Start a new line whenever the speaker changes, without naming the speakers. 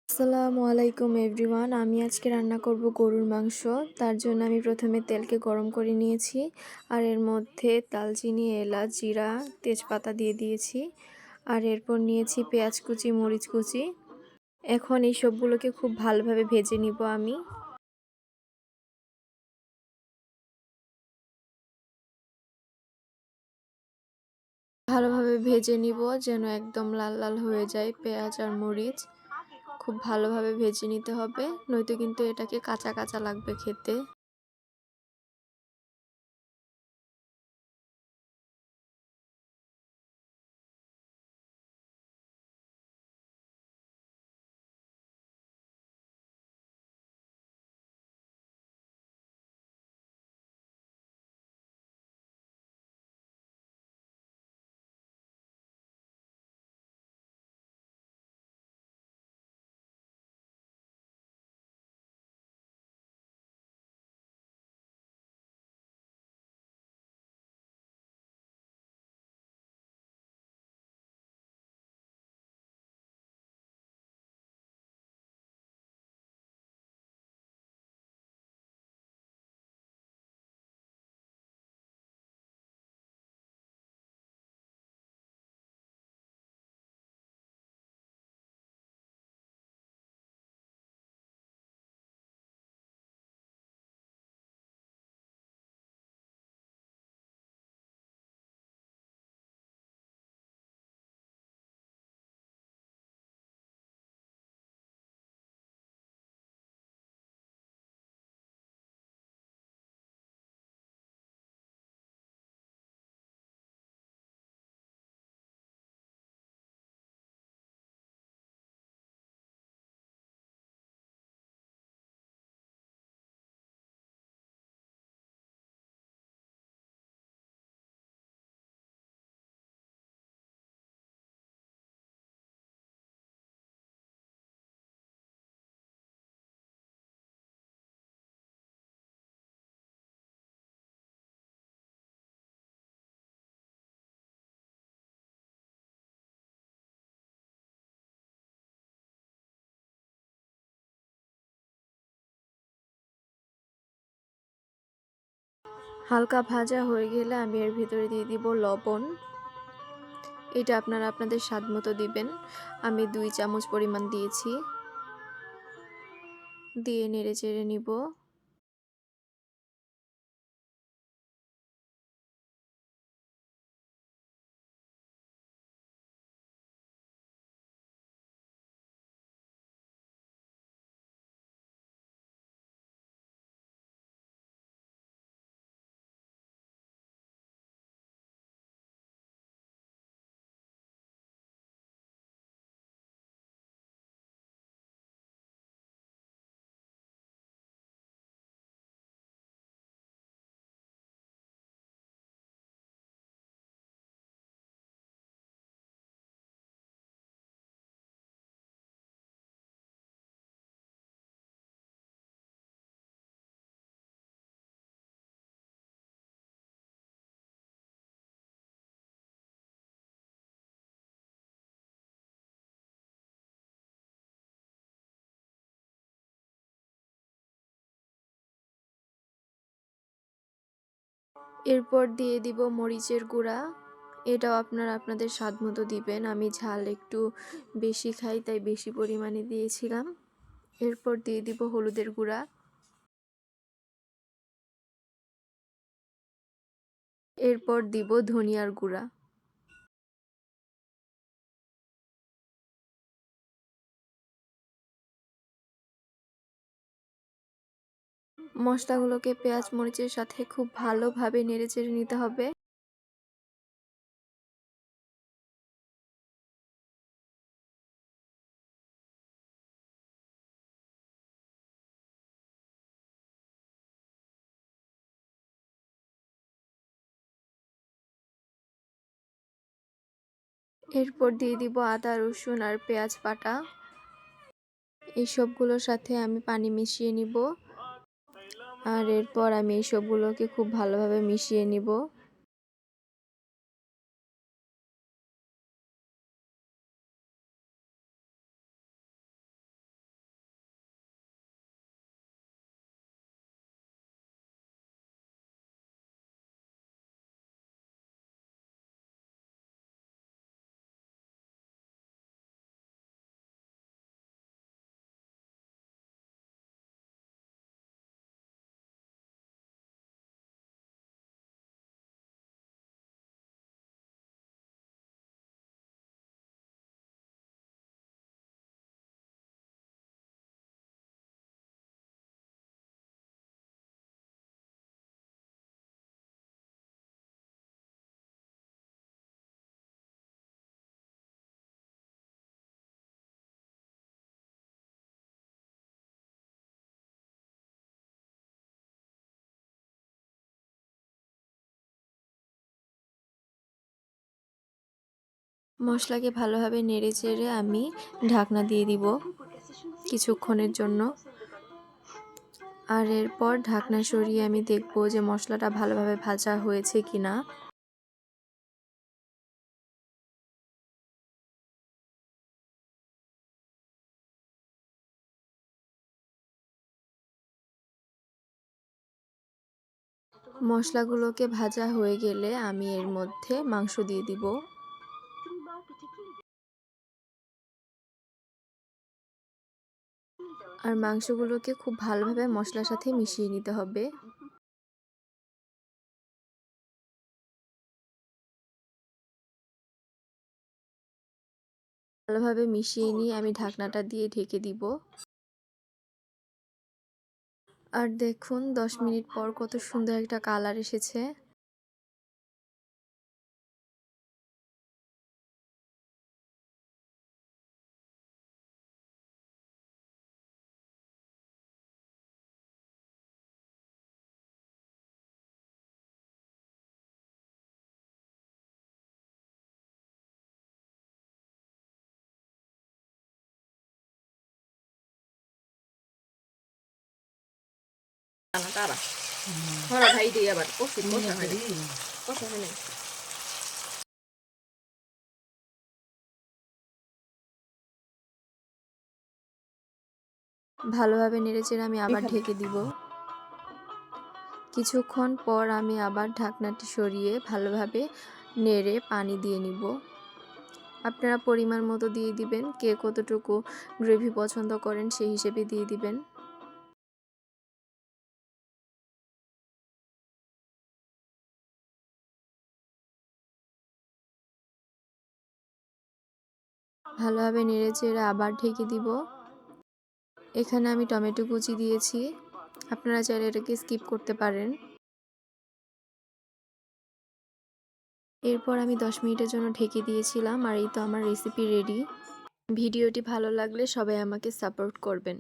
আসসালামু আলাইকুম এভরিওয়ান। আমি আজকে রান্না করব গরুর মাংস। তার জন্য আমি প্রথমে তেলকে গরম করে নিয়েছি আর এর মধ্যে দালচিনি, এলাচ, জিরা, তেজপাতা দিয়ে দিয়েছি। আর এরপর নিয়েছি পেঁয়াজ কুচি, মরিচ কুচি। এখন এই সবগুলোকে খুব ভালোভাবে ভেজে নিব আমি। ভালোভাবে ভেজে নিব যেন একদম লাল লাল হয়ে যায় পেঁয়াজ আর মরিচ। খুব ভালোভাবে ভেজে নিতে হবে, নয়তো কিন্তু এটাকে কাঁচা কাঁচা লাগবে খেতে। হালকা ভাজা হয়ে গেলে আমি এর ভিতরে দিয়ে দিব লবণ। এটা আপনারা আপনাদের স্বাদ মতো দিবেন। আমি 2 চামচ পরিমাণ দিয়েছি। দিয়ে নেড়ে চেড়ে নিব। এরপর দিয়ে দিব মরিচের গুঁড়া। এটাও আপনারা আপনাদের স্বাদ মতো দিবেন। আমি ঝাল একটু বেশি খাই তাই বেশি পরিমাণে দিয়েছিলাম। এরপর দিয়ে দিব হলুদের গুঁড়া। এরপর দিব ধনিয়ার গুঁড়া। মশলাগুলোকে পেঁয়াজ মরিচের সাথে খুব ভালোভাবে নেড়েচেড়ে নিতে হবে। এরপর দিয়ে দিব আদা, রসুন আর পেঁয়াজ বাটা। এই সবগুলোর সাথে আমি পানি মিশিয়ে নিব। আর এরপর আমি এই সবগুলোকে খুব ভালোভাবে মিশিয়ে নিব। মশলাকে ভালোভাবে নেড়ে চেড়ে আমি ঢাকনা দিয়ে দিব কিছুক্ষণের জন্য। আর এরপর ঢাকনা সরিয়ে আমি দেখব যে মশলাটা ভালোভাবে ভাজা হয়েছে কিনা। মশলাগুলোকে ভাজা হয়ে গেলে আমি এর মধ্যে মাংস দিয়ে দিব। আর মাংসগুলোকে খুব ভালোভাবে মশলার সাথে মিশিয়ে নিতে হবে। ভালোভাবে মিশিয়ে নিয়ে আমি ঢাকনাটা দিয়ে ঢেকে দিব। আর দেখুন 10 মিনিট পর কত সুন্দর একটা কালার এসেছে। ভালোভাবে নেড়েচেড়ে আমি আবার ঢেকে দিব। কিছুক্ষণ পর আমি আবার ঢাকনাটি সরিয়ে ভালোভাবে নেড়ে পানি দিয়ে নিব। আপনারা পরিমাণ মতো দিয়ে দিবেন, কে কতটুকু গ্রেভি পছন্দ করেন সেই হিসেবে দিয়ে দিবেন। ভালোভাবে নেড়েচেড়ে আবার ঢেকে দিব। এখানে আমি টমেটো কুচি দিয়েছি, আপনারা চাইলে এটাকে স্কিপ করতে পারেন। এরপর আমি 10 মিনিটের জন্য ঢেকে দিয়েছিলাম আর এই তো আমার রেসিপি রেডি। ভিডিওটি ভালো লাগলে সবাই আমাকে সাপোর্ট করবেন।